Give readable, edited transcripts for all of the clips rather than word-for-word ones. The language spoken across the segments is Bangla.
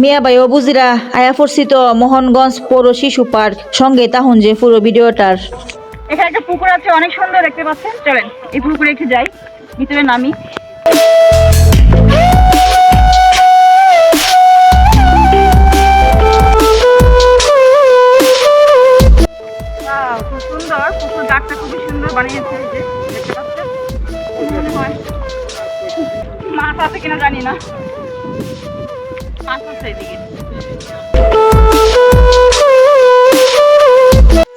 মিয়া ভাই ও বুজিরা আয়া পড়ছি তো মোহনগঞ্জ পৌর শিশু পার্ক সঙ্গে তাহুন যে পুরো ভিডিওটার। এখানে একটা পুকুর আছে, অনেক সুন্দর দেখতে পাচ্ছেন। চলেন এই পুকুরে একটু যাই, ভিতরে নামি। খুব সুন্দর পুকুর, ডাকটা খুবই সুন্দর বানিয়েছে। এই যে দেখতে পাচ্ছেন, মনে হয় মাছ আছে কিনা জানি না, মাছ আছে এদিকে।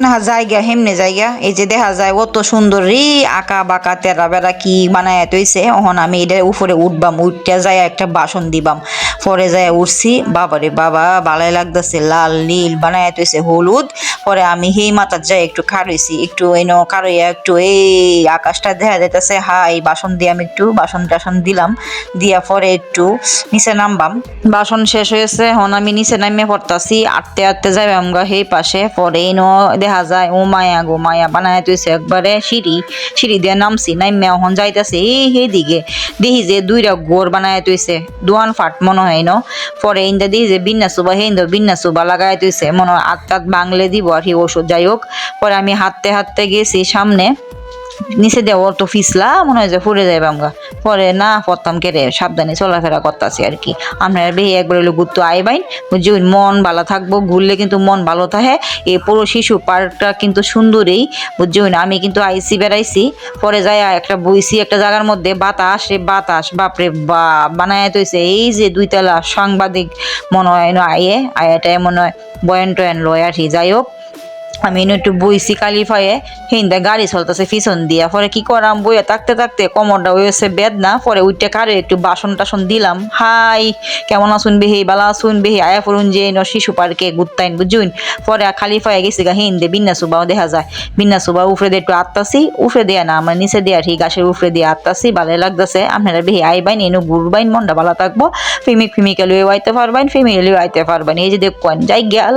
না জায়গা হেমনে জায়গা এই যে দেখা যায় অত সুন্দর রে আঁকা বাঁকা তেরা বেড়া কি বানায় তৈছে। এখন আমি এটার উপরে উঠবাম, উঠতে যায় একটা বাসন দিবাম। পরে যায় উঠছি, বাবারে বাবা ভালোই লাগতেছে, লাল নীল বানায় তৈছে হলুদ। পরে আমি সেই মাথার যায় একটু খারইছি, একটু এনো খারইয়া একটু এই আকাশটা দেখা যাইতেছে। এই বাসন দিয়ে আমি একটু বাসন টাসন দিলাম, দিয়া পরে একটু নিচে নামবাম। বাসন শেষ হয়েছে, এখন আমি নিচে নামিয়ে পড়তাছি। আটতে আটতে যাবে আমরা সেই পাশে। পরে এনো দেখা যায় ও মায়া গো মায়া বানায় তুইছে একবারে সিঁড়ি, সিঁড়ি দিয়ে নামছি, নামে এখন যাইতেছে এই দিকে দেখি যে দুইটা গোর বানায় তুইছে, দোয়ান ফাট মনে হয় ন। পরে ইন্দা দেখি যে বিন্না সুবা হেন্দর বিন্না সুবা লাগাই তুইছে, মনে হয় আত্মাত বাংলে দিব আর কি ওষুধ। যাই হোক, পরে আমি হাঁটতে হাঁটতে গেছি সামনে, নিচে দেওয়া তো ফিসলা মনে হয় যে ফুরে যাইবে আমরা। পরে না পড়তাম কেড়ে সাবধানে চলাফেরা করতেছি আর কি। আপনার বেশি একবার হলো ঘুরতে আইবাইন, বুঝছি মন ভালো থাকবো, ঘুরলে কিন্তু মন ভালো থাকে। এই পুরো শিশু পার্কটা কিন্তু সুন্দরই, বুঝছি না। আমি কিন্তু আইসি বেড়াইছি, পরে যাই একটা বইছি একটা জায়গার মধ্যে, বাতাস রে বাতাস, বাপরে বা বানায় তৈছে। এই যে দুইতলা সাংবাদিক মনে হয় না আয়েটায় মনে হয় বয়ান টয়ান লয় আর কি। যাই হোক, আমি একটু বইছি কালিফায়ে, হিন্দা গাড়ি চলতেছে পিছন দিয়া। পরে কি করাম, বইয়া থাকতে থাকতে কোমরটা হয়েছে বেদনা। পরে উঠতে কারে একটু বাসন টাসন দিলাম। হাই কেমন আসুন বেহি, বালা আসুন বেহি, আয়া ফুরুন যে শিশু পার্কে ঘুরতাইন বুঝুন। পরে খালিফায়ে গেছি গা হিন্দে বিন্না সুবাও দেখা যায়, বিন্না সুবা উফরে দিয়ে একটু আটতাছি, উফরে দেয়া না আমার নিচে দেয়া ঠিক গাছের উফরে দিয়ে আটতাছি। ভালো লাগতেছে। আপনারা বেহি আইবাইন, এনে ঘুরবাইন, মনটা ভালো থাকবো। ফিমিক ফিমিকে লুয়ে আইতে পারবেন, ফ্যামিলি লুয়ে আইতে পারবেন। এই যে দেখবেন যাই গেল।